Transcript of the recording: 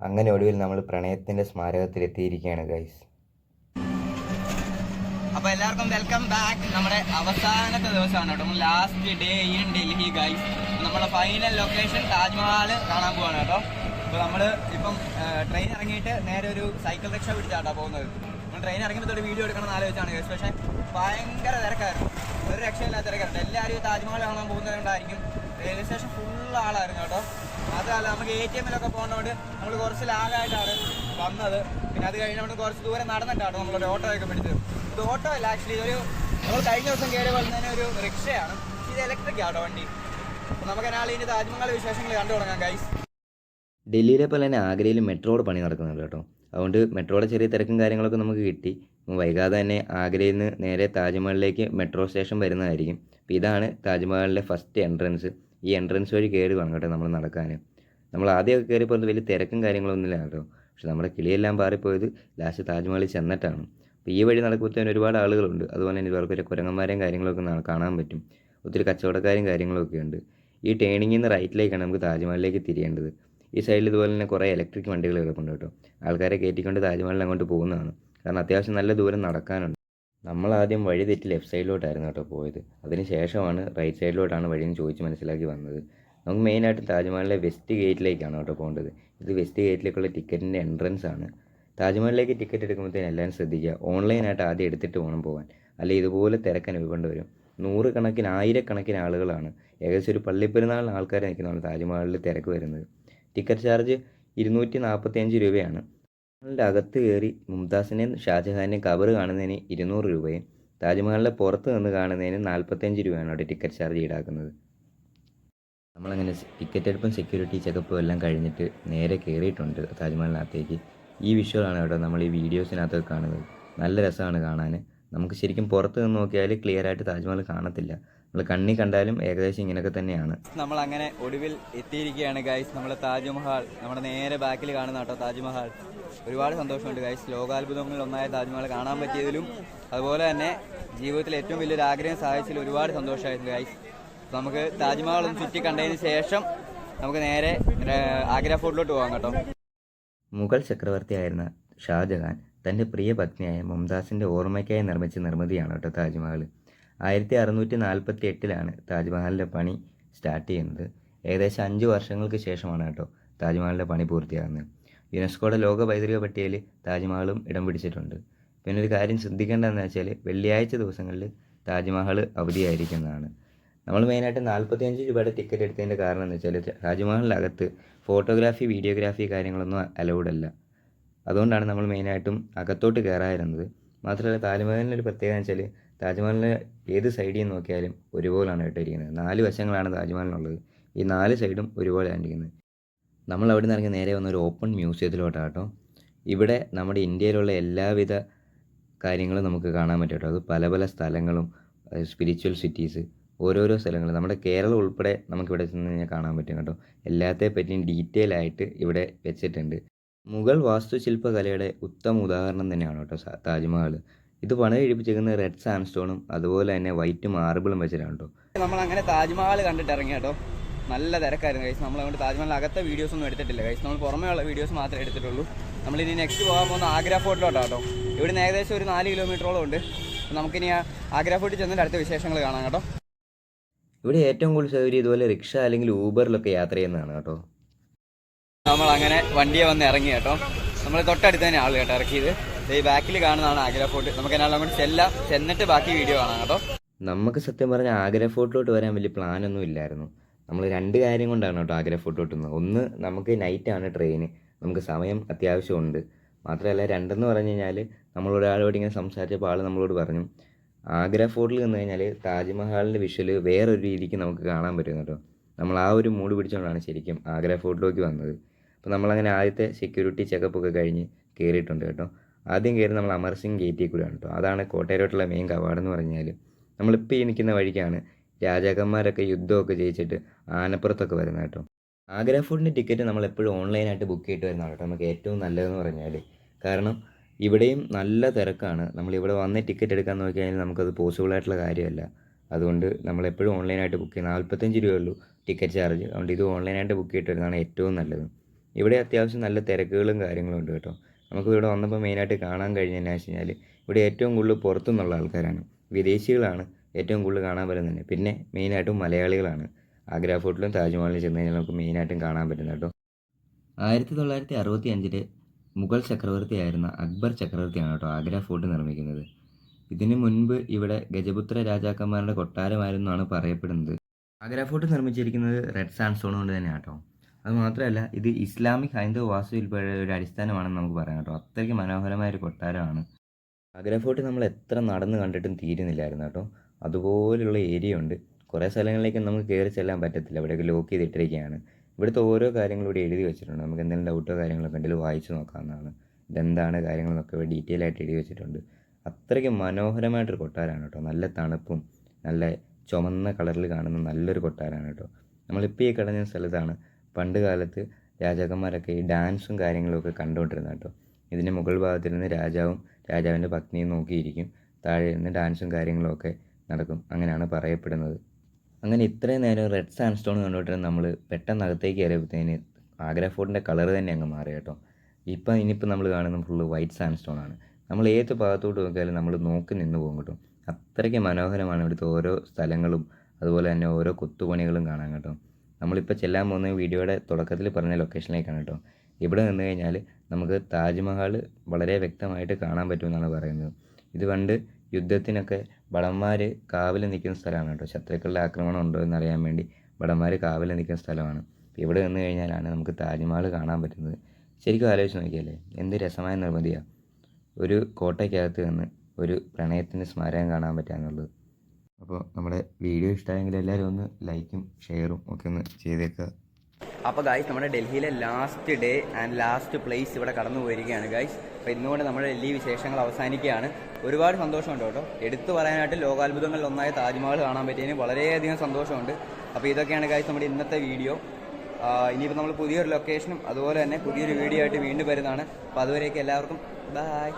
അങ്ങനെ ഒടുവിൽ നമ്മൾ പ്രണയത്തിൻ്റെ സ്മാരകത്തിലെത്തിയിരിക്കുകയാണ് ഗൈസ്. അപ്പോൾ എല്ലാവർക്കും വെൽക്കം ബാക്ക്. നമ്മുടെ അവസാനത്തെ ദിവസമാണ് കേട്ടോ, last day in Delhi guys. നമ്മുടെ ഫൈനൽ ലൊക്കേഷൻ താജ്മഹൽ കാണാൻ പോവാണ് കേട്ടോ. അപ്പോൾ നമ്മൾ ഇപ്പം ട്രെയിൻ ഇറങ്ങിയിട്ട് നേരെ ഒരു സൈക്കിൾ റിക്ഷ പിടിച്ചാട്ടോ പോകുന്നത്. നമ്മൾ ട്രെയിൻ ഇറങ്ങിയപ്പോൾ തൊട്ട് വീഡിയോ എടുക്കണം എന്ന് ആലോചിച്ചാണ് ഗൈസ്. പക്ഷേ ഭയങ്കര തിരക്കായിരുന്നു, ഒരു രക്ഷയില്ലാത്ത തിരക്കായിരുന്നു. എല്ലാവരും താജ്മഹൽ കാണാൻ പോകുന്നത് കൊണ്ടായിരിക്കും റെയിൽവേ സ്റ്റേഷൻ ഫുൾ ആളായിരുന്നു കേട്ടോ. അതല്ല, നമുക്ക് ATM പോകുന്നതുകൊണ്ട് നമ്മൾ കുറച്ച് ലാഗായിട്ടാണ് വന്നത്. പിന്നെ അത് കഴിഞ്ഞ് നമ്മൾ കുറച്ച് ദൂരം നടന്നിട്ടാണ് നമ്മളൊരു ഓട്ടോ ഒക്കെ പിടിച്ചത്. ഇത് ഓട്ടോ അല്ല, ആക്ച്വലി ഇതൊരു നമ്മൾ കഴിഞ്ഞ ദിവസം കയറി വന്നതിന് ഒരു റിക്ഷയാണ്. ഇത് ഇലക്ട്രിക് ആട്ടോ വണ്ടി. അപ്പോൾ നമുക്ക് നാളെ താജ്മഹൽ വിശേഷങ്ങൾ കണ്ടു തുടങ്ങാം ഗൈസ്. ഡൽഹിയിലെ പോലെ തന്നെ ആഗ്രയിൽ മെട്രോയുടെ പണി നടക്കുന്നുണ്ട് കേട്ടോ. അതുകൊണ്ട് മെട്രോയുടെ ചെറിയ തിരക്കും കാര്യങ്ങളൊക്കെ നമുക്ക് കിട്ടി. വൈകാതെ തന്നെ ആഗ്രയിൽ നിന്ന് നേരെ താജ്മഹലിലേക്ക് മെട്രോ സ്റ്റേഷൻ വരുന്നതായിരിക്കും. അപ്പോൾ ഇതാണ് താജ്മഹലിൻ്റെ ഫസ്റ്റ് എൻട്രൻസ്. ഈ എൻട്രൻസ് വഴി കയറി വേണം കേട്ടോ നമ്മൾ നടക്കാൻ. നമ്മൾ ആദ്യമൊക്കെ കയറിയപ്പോൾ വലിയ തിരക്കും കാര്യങ്ങളൊന്നുമില്ല കേട്ടോ. പക്ഷെ നമ്മുടെ കിളിയെല്ലാം പാറിപ്പോയത് ലാസ്റ്റ് താജ്മഹലിൽ ചെന്നിട്ടാണ്. അപ്പോൾ ഈ വഴി നടക്കുമ്പോഴത്തേന് ഒരുപാട് ആളുകളുണ്ട്. അതുപോലെ തന്നെ ഇവർക്കൊരു കുരങ്ങന്മാരെയും കാര്യങ്ങളൊക്കെ കാണാൻ പറ്റും. ഒത്തിരി കച്ചവടക്കാരും കാര്യങ്ങളൊക്കെ ഉണ്ട്. ഈ ടേണിങ്ങിൽ നിന്ന് റൈറ്റിലേക്കാണ് നമുക്ക് താജ്മഹലിലേക്ക് തിരിയേണ്ടത്. ഈ സൈഡിൽ ഇതുപോലെ തന്നെ കുറേ ഇലക്ട്രിക് വണ്ടികൾ കിടപ്പുണ്ട് കേട്ടോ. ആൾക്കാരെ കയറ്റിക്കൊണ്ട് താജ്മഹലിൽ അങ്ങോട്ട് പോകുന്നതാണ്. കാരണം അത്യാവശ്യം നല്ല ദൂരം നടക്കാനുണ്ട്. നമ്മളാദ്യം വഴി തെറ്റി ലെഫ്റ്റ് സൈഡിലോട്ടായിരുന്നു കേട്ടോ പോയത്. അതിന് ശേഷമാണ് റൈറ്റ് സൈഡിലോട്ടാണ് വഴിയെന്ന് ചോദിച്ച് മനസ്സിലാക്കി വന്നത്. നമുക്ക് മെയിനായിട്ട് താജ്മഹലിലെ വെസ്റ്റ് ഗേറ്റിലേക്കാണ് കേട്ടോ പോകേണ്ടത്. ഇത് വെസ്റ്റ് ഗേറ്റിലേക്കുള്ള ടിക്കറ്റിൻ്റെ എൻട്രൻസ് ആണ്. താജ്മഹലിലേക്ക് ടിക്കറ്റ് എടുക്കുമ്പോഴത്തേന് എല്ലാവരും ശ്രദ്ധിക്കുക, ഓൺലൈനായിട്ട് ആദ്യം എടുത്തിട്ട് വേണം പോകാൻ. അല്ലെങ്കിൽ ഇതുപോലെ തിരക്ക് അനുഭവപ്പെട്ട് വരും. നൂറുകണക്കിന് ആയിരക്കണക്കിന് ആളുകളാണ്, ഏകദേശം ഒരു പള്ളിപ്പെരുന്നാളിന് ആൾക്കാരെ നിൽക്കുന്നതാണ് താജ്മഹലിൽ തിരക്ക് വരുന്നത്. ടിക്കറ്റ് ചാർജ് 245 രൂപയാണ്. താജ്മഹലിൻ്റെ അകത്ത് കയറി മുംതാസിനെയും ഷാജഹാനെയും കബർ കാണുന്നതിന് 200 രൂപയും താജ്മഹലിൻ്റെ പുറത്ത് നിന്ന് കാണുന്നതിന് 45 രൂപയാണ് അവിടെ ടിക്കറ്റ് ചാർജ് ഈടാക്കുന്നത്. നമ്മളങ്ങനെ ടിക്കറ്റ് എടുപ്പും സെക്യൂരിറ്റി ചെക്കപ്പും എല്ലാം കഴിഞ്ഞിട്ട് നേരെ കയറിയിട്ടുണ്ട് താജ്മഹലിനകത്തേക്ക്. ഈ വിഷ്വലാണ് കേട്ടോ നമ്മൾ ഈ വീഡിയോസിനകത്ത് കാണുന്നത്. നല്ല രസമാണ് കാണാൻ. നമുക്ക് ശരിക്കും പുറത്ത് നിന്ന് നോക്കിയാൽ ക്ലിയർ ആയിട്ട് താജ്മഹൽ കാണത്തില്ല. നമ്മൾ കണ്ണി കണ്ടാലും ഏകദേശം ഇങ്ങനെയൊക്കെ തന്നെയാണ്. നമ്മൾ അങ്ങനെ ഒടുവിൽ എത്തിയിരിക്കുകയാണ് ഗൈസ്. നമ്മൾ താജ്മഹൽ, നമ്മുടെ നേരെ ബാക്കിൽ കാണുന്ന കേട്ടോ താജ്മഹൽ. ഒരുപാട് സന്തോഷമുണ്ട് ഗൈസ്. ലോകാത്ഭുതങ്ങളിൽ ഒന്നായ താജ്മഹൽ കാണാൻ പറ്റിയതിലും അതുപോലെ തന്നെ ജീവിതത്തിൽ ഏറ്റവും വലിയൊരു ആഗ്രഹം സാധിച്ചതിൽ ഒരുപാട് സന്തോഷമായിരുന്നു ഗൈസ്. നമുക്ക് താജ്മഹൽ ഒന്ന് ചുറ്റി കണ്ടതിന് ശേഷം നമുക്ക് നേരെ ആഗ്ര ഫോർട്ടിലോട്ട് പോകാം കേട്ടോ. മുഗൾ ചക്രവർത്തിയായിരുന്ന ഷാജഹാൻ തൻ്റെ പ്രിയ പത്നിയായ മുംതാസിൻ്റെ ഓർമ്മയ്ക്കായി നിർമ്മിച്ച നിർമ്മിതിയാണ് കേട്ടോ താജ്മഹൽ. 1648 താജ്മഹലിൻ്റെ പണി സ്റ്റാർട്ട് ചെയ്യുന്നത്. ഏകദേശം 5 വർഷങ്ങൾക്ക് ശേഷമാണ് കേട്ടോ താജ്മഹലിൻ്റെ പണി പൂർത്തിയാകുന്നത്. യുനെസ്കോയുടെ ലോക പൈതൃക പട്ടികയിൽ താജ്മഹലും ഇടം പിടിച്ചിട്ടുണ്ട്. പിന്നെ ഒരു കാര്യം ശ്രദ്ധിക്കേണ്ടതെന്ന് വെച്ചാൽ വെള്ളിയാഴ്ച ദിവസങ്ങളിൽ താജ്മഹൽ അവധിയായിരിക്കുന്നതാണ്. നമ്മൾ മെയിനായിട്ട് 45 രൂപയുടെ ടിക്കറ്റ് എടുത്തതിൻ്റെ കാരണം എന്ന് വെച്ചാൽ താജ്മഹലിനകത്ത് ഫോട്ടോഗ്രാഫി, വീഡിയോഗ്രാഫി കാര്യങ്ങളൊന്നും അലൗഡ് അല്ല. അതുകൊണ്ടാണ് നമ്മൾ മെയിനായിട്ടും അകത്തോട്ട് കയറാതിരുന്നത്. മാത്രമല്ല താജ്മഹലിൻ്റെ ഒരു പ്രത്യേകത എന്ന് വെച്ചാൽ താജ്മഹലിന് ഏത് സൈഡിൽ നിന്ന് നോക്കിയാലും ഒരുപോലെയാണ് ഇട്ടിരിക്കുന്നത്. 4 വശങ്ങളാണ് താജ്മഹലിനുള്ളത്. ഈ 4 സൈഡും ഒരുപോലെയാണ് ഇരിക്കുന്നത്. നമ്മൾ അവിടെ നിന്ന് ഇറങ്ങി നേരെ വന്ന ഒരു ഓപ്പൺ മ്യൂസിയത്തിലോട്ടാണ് കേട്ടോ. ഇവിടെ നമ്മുടെ ഇന്ത്യയിലുള്ള എല്ലാവിധ കാര്യങ്ങളും നമുക്ക് കാണാൻ പറ്റും കേട്ടോ. അത് പല പല സ്ഥലങ്ങളും സ്പിരിച്വൽ സിറ്റീസ്, ഓരോരോ സ്ഥലങ്ങൾ നമ്മുടെ കേരളം ഉൾപ്പെടെ നമുക്കിവിടെ ചെന്ന് കഴിഞ്ഞാൽ കാണാൻ പറ്റും കേട്ടോ. എല്ലാത്തെ പറ്റിയും ഡീറ്റെയിൽ ആയിട്ട് ഇവിടെ വെച്ചിട്ടുണ്ട്. മുഗൾ വാസ്തുശില്പകലയുടെ ഉത്തമ ഉദാഹരണം തന്നെയാണ് കേട്ടോ താജ്മഹൽ. ഇത് പണി കഴിപ്പിച്ചിരിക്കുന്നത് റെഡ് സാൻഡ്സ്റ്റോണും അതുപോലെ തന്നെ വൈറ്റ് മാർബിളും വെച്ചിട്ടാണ് കേട്ടോ. നമ്മളങ്ങനെ താജ്മഹൽ കണ്ടിട്ട് ഇറങ്ങി കേട്ടോ. നല്ല തിരക്കായിരുന്നു ഗൈസ്. നമ്മളതുകൊണ്ട് താജ്മഹൽ അകത്തെ വീഡിയോസ് ഒന്നും എടുത്തിട്ടില്ല ഗൈസ്. നമ്മൾ പുറമേ ഉള്ള വീഡിയോസ് മാത്രമേ എടുത്തിട്ടുള്ളൂ. നമ്മളിനി നെക്സ്റ്റ് പോകാൻ പോകുന്ന ആഗ്ര ഫോർട്ടിലോട്ടാണ് കേട്ടോ. ഇവിടുന്ന് ഏകദേശം ഒരു 4 കിലോമീറ്ററോളം ഉണ്ട്. നമുക്കിനി ആഗ്ര ഫോർട്ടിൽ ചെന്നിട്ട് അടുത്ത വിശേഷങ്ങൾ കാണാം കേട്ടോ. ഇവിടെ ഏറ്റവും കൂടുതൽ സൗകര്യം ഇതുപോലെ റിക്ഷ അല്ലെങ്കിൽ ഊബറിലൊക്കെ യാത്ര ചെയ്യുന്നതാണ് കേട്ടോ. നമ്മളങ്ങനെ വണ്ടിയെ വന്ന് ഇറങ്ങി കേട്ടോ. നമ്മൾ തൊട്ടടുത്ത് തന്നെ ആൾ കേട്ടോ ഇറക്കിയത്. ഈ ബാക്കിൽ കാണുന്നതാണ് ആഗ്ര ഫോർട്ട്. നമുക്ക് എന്നാൽ അങ്ങോട്ട് ചെന്നിട്ട് ബാക്കി വീഡിയോ കാണാം കേട്ടോ. നമുക്ക് സത്യം പറഞ്ഞാൽ ആഗ്ര ഫോർട്ടിലോട്ട് വരാൻ വലിയ പ്ലാനൊന്നും ഇല്ലായിരുന്നു. നമ്മൾ 2 കാര്യം കൊണ്ടാണ് കേട്ടോ ആഗ്ര ഫോർട്ടിലോട്ട് വന്നത്. ഒന്ന്, നമുക്ക് നൈറ്റാണ് ട്രെയിന്, നമുക്ക് സമയം അത്യാവശ്യമുണ്ട്. മാത്രമല്ല രണ്ടെന്ന് പറഞ്ഞു കഴിഞ്ഞാൽ നമ്മളൊരാളോട് ഇങ്ങനെ സംസാരിച്ചപ്പോൾ ആൾ നമ്മളോട് പറഞ്ഞു ആഗ്ര ഫോർട്ടിൽ നിന്ന് കഴിഞ്ഞാൽ താജ്മഹലിൻ്റെ വിഷ്വൽ വേറൊരു രീതിക്ക് നമുക്ക് കാണാൻ പറ്റും കേട്ടോ. നമ്മൾ ആ ഒരു മൂഡ് പിടിച്ചുകൊണ്ടാണ് ശരിക്കും ആഗ്ര ഫോർട്ടിലേക്ക് വന്നത്. അപ്പോൾ നമ്മളങ്ങനെ ആദ്യത്തെ സെക്യൂരിറ്റി ചെക്കപ്പൊക്കെ കഴിഞ്ഞ് കയറിയിട്ടുണ്ട് കേട്ടോ. ആദ്യം കയറി നമ്മൾ അമർ സിംഗ് ഗേറ്റിൽ കൂടെയാണ് കേട്ടോ. അതാണ് കോട്ടയത്തോട്ടുള്ള മെയിൻ കവാടം പറഞ്ഞാൽ. നമ്മളിപ്പോൾ ഈ നിൽക്കുന്ന വഴിക്കാണ് രാജാക്കന്മാരൊക്കെ യുദ്ധമൊക്കെ ജയിച്ചിട്ട് ആനപ്പുറത്തൊക്കെ വരുന്നത് കേട്ടോ. ആഗ്ര ഫോർട്ടിൻ്റെ ടിക്കറ്റ് നമ്മൾ എപ്പോഴും ഓൺലൈനായിട്ട് ബുക്ക് ചെയ്തിട്ട് വരുന്നതാണ് കേട്ടോ നമുക്ക് ഏറ്റവും നല്ലതെന്ന് പറഞ്ഞാൽ. കാരണം ഇവിടെയും നല്ല തിരക്കാണ്. നമ്മളിവിടെ വന്ന് ടിക്കറ്റ് എടുക്കാൻ നോക്കി കഴിഞ്ഞാൽ നമുക്കത് പോസിബിളായിട്ടുള്ള കാര്യമല്ല. അതുകൊണ്ട് നമ്മളെപ്പോഴും ഓൺലൈനായിട്ട് ബുക്ക് ചെയ്യുന്നത്. 45 രൂപയുള്ളൂ ടിക്കറ്റ് ചാർജ്. അതുകൊണ്ട് ഇത് ഓൺലൈനായിട്ട് ബുക്ക് ചെയ്തിട്ട് വരുന്നതാണ് ഏറ്റവും നല്ലത്. ഇവിടെ അത്യാവശ്യം നല്ല തിരക്കുകളും കാര്യങ്ങളും ഉണ്ട് കേട്ടോ. നമുക്ക് ഇവിടെ വന്നപ്പോൾ മെയിനായിട്ട് കാണാൻ കഴിഞ്ഞതെന്ന് വെച്ച് കഴിഞ്ഞാൽ ഇവിടെ ഏറ്റവും കൂടുതൽ പുറത്തുനിന്നുള്ള ആൾക്കാരാണ്, വിദേശികളാണ് ഏറ്റവും കൂടുതൽ കാണാൻ പറ്റുന്നത്. പിന്നെ മെയിനായിട്ടും മലയാളികളാണ് ആഗ്ര ഫോർട്ടിലും താജ്മഹലിലും ചെന്ന് കഴിഞ്ഞാൽ നമുക്ക് മെയിനായിട്ടും കാണാൻ പറ്റുന്നത് കേട്ടോ. 1965 മുഗൾ ചക്രവർത്തിയായിരുന്ന അക്ബർ ചക്രവർത്തിയാണ് കേട്ടോ ആഗ്ര ഫോർട്ട് നിർമ്മിക്കുന്നത്. ഇതിനു മുൻപ് ഇവിടെ ഗജപുത്ര രാജാക്കന്മാരുടെ കൊട്ടാരമായിരുന്നാണ് പറയപ്പെടുന്നത്. ആഗ്ര ഫോർട്ട് നിർമ്മിച്ചിരിക്കുന്നത് റെഡ് സാൻഡ്സ്റ്റോൺ കൊണ്ട് തന്നെയാണ് കേട്ടോ. അത് മാത്രമല്ല ഇത് ഇസ്ലാമിക് ഹൈന്ദവ വാസ്തുശില്പയുടെ ഒരു അടിസ്ഥാനമാണെന്ന് നമുക്ക് പറയാം കേട്ടോ. അത്രയ്ക്ക് മനോഹരമായ ഒരു കൊട്ടാരമാണ് ആഗ്ര ഫോർട്ട്. നമ്മൾ എത്ര നടന്ന് കണ്ടിട്ടും തീരുന്നില്ലായിരുന്നു കേട്ടോ. അതുപോലുള്ള ഏരിയ ഉണ്ട്. കുറേ സ്ഥലങ്ങളിലേക്ക് നമുക്ക് കയറി ചെല്ലാൻ പറ്റത്തില്ല, ഇവിടെയൊക്കെ ലോക്ക് ചെയ്തിട്ടിരിക്കുകയാണ്. ഇവിടുത്തെ ഓരോ കാര്യങ്ങളും ഇവിടെ എഴുതി വെച്ചിട്ടുണ്ട്. നമുക്ക് എന്തെങ്കിലും ഡൗട്ടോ കാര്യങ്ങളൊക്കെ ഉണ്ടെങ്കിൽ വായിച്ച് നോക്കാവുന്നതാണ്. ഇതെന്താണ് കാര്യങ്ങളൊക്കെ ഇവിടെ ഡീറ്റെയിൽ ആയിട്ട് എഴുതി വെച്ചിട്ടുണ്ട്. അത്രയ്ക്ക് മനോഹരമായിട്ടൊരു കൊട്ടാരമാണ് കേട്ടോ. നല്ല തണുപ്പും നല്ല ചുമന്ന കളറിൽ കാണുന്ന നല്ലൊരു കൊട്ടാരമാണ് കേട്ടോ. നമ്മളിപ്പോൾ ഈ കിടന്ന സ്ഥലത്താണ് പണ്ട് കാലത്ത് രാജാക്കന്മാരൊക്കെ ഈ ഡാൻസും കാര്യങ്ങളൊക്കെ കണ്ടുകൊണ്ടിരുന്നത് കേട്ടോ. ഇതിൻ്റെ മുകൾ ഭാഗത്തിരുന്ന് രാജാവും രാജാവിൻ്റെ പത്നിയും നോക്കിയിരിക്കും, താഴെ ഇരുന്ന് ഡാൻസും കാര്യങ്ങളൊക്കെ നടക്കും, അങ്ങനെയാണ് പറയപ്പെടുന്നത്. അങ്ങനെ ഇത്രയും നേരം റെഡ് സാൻഡ്സ്റ്റോൺ കണ്ടുകൊണ്ടിരുന്ന നമ്മൾ പെട്ടെന്ന് അകത്തേക്ക് കയറിയപ്പോഴത്തേന് ആഗ്ര ഫോർട്ടിൻ്റെ കളർ തന്നെ അങ്ങ് മാറി കേട്ടോ. ഇനിയിപ്പോൾ നമ്മൾ കാണുന്നത് ഫുള്ള് വൈറ്റ് സാൻഡ്സ്റ്റോൺ ആണ്. നമ്മൾ ഏത് ഭാഗത്തോട്ട് നോക്കിയാലും നമ്മൾ നോക്കി നിന്ന് പോകും കേട്ടോ. അത്രയ്ക്ക് മനോഹരമാണ് ഇവിടുത്തെ ഓരോ സ്ഥലങ്ങളും, അതുപോലെ തന്നെ ഓരോ കൊത്തുപണികളും കാണാൻ കേട്ടോ. നമ്മളിപ്പോൾ ചെല്ലാൻ പോകുന്ന വീഡിയോയുടെ തുടക്കത്തിൽ പറഞ്ഞ ലൊക്കേഷനിലേക്കാണ് കേട്ടോ. ഇവിടെ നിന്ന് കഴിഞ്ഞാൽ നമുക്ക് താജ്മഹൽ വളരെ വ്യക്തമായിട്ട് കാണാൻ പറ്റുമെന്നാണ് പറയുന്നത്. ഇത് പണ്ട് യുദ്ധത്തിനൊക്കെ ഭടന്മാർ കാവൽ നിൽക്കുന്ന സ്ഥലമാണ് കേട്ടോ. ശത്രുക്കളുടെ ആക്രമണം ഉണ്ടോ എന്നറിയാൻ വേണ്ടി ഭടന്മാർ കാവൽ നിൽക്കുന്ന സ്ഥലമാണ്. ഇവിടെ നിന്ന് കഴിഞ്ഞാലാണ് നമുക്ക് താജ്മഹൽ കാണാൻ പറ്റുന്നത്. ശരിക്കും ആലോചിച്ച് നോക്കിയല്ലേ, എന്ത് രസമായ നിർമ്മിതിയാണ്. ഒരു കോട്ടയ്ക്കകത്ത് നിന്ന് ഒരു പ്രണയത്തിൻ്റെ സ്മാരകം കാണാൻ പറ്റുക എന്നുള്ളത്. അപ്പോൾ നമ്മുടെ വീഡിയോ ഇഷ്ടമായെങ്കിൽ എല്ലാവരും ഒന്ന് ലൈക്കും ഷെയറും ഒക്കെ ഒന്ന് ചെയ്തേക്കുക. അപ്പോൾ ഗൈസ് നമ്മുടെ ഡൽഹിയിലെ last day and last place ഇവിടെ കടന്നു പോയിരിക്കുകയാണ് ഗൈസ്. അപ്പോൾ ഇന്നുകൊണ്ട് നമ്മുടെ ഡൽഹി വിശേഷങ്ങൾ അവസാനിക്കുകയാണ്. ഒരുപാട് സന്തോഷമുണ്ട് കേട്ടോ. എടുത്തു പറയാനായിട്ട് ലോകാത്ഭുതങ്ങളിൽ ഒന്നായ താജ്മഹൽ കാണാൻ പറ്റിയതിന് വളരെയധികം സന്തോഷമുണ്ട്. അപ്പോൾ ഇതൊക്കെയാണ് ഗൈസ് നമ്മുടെ ഇന്നത്തെ വീഡിയോ. ഇനിയിപ്പോൾ നമ്മൾ പുതിയൊരു ലൊക്കേഷനും അതുപോലെ തന്നെ പുതിയൊരു വീഡിയോ ആയിട്ട് വീണ്ടും വരുന്നതാണ്. അപ്പോൾ അതുവരേക്കും എല്ലാവർക്കും ബൈ.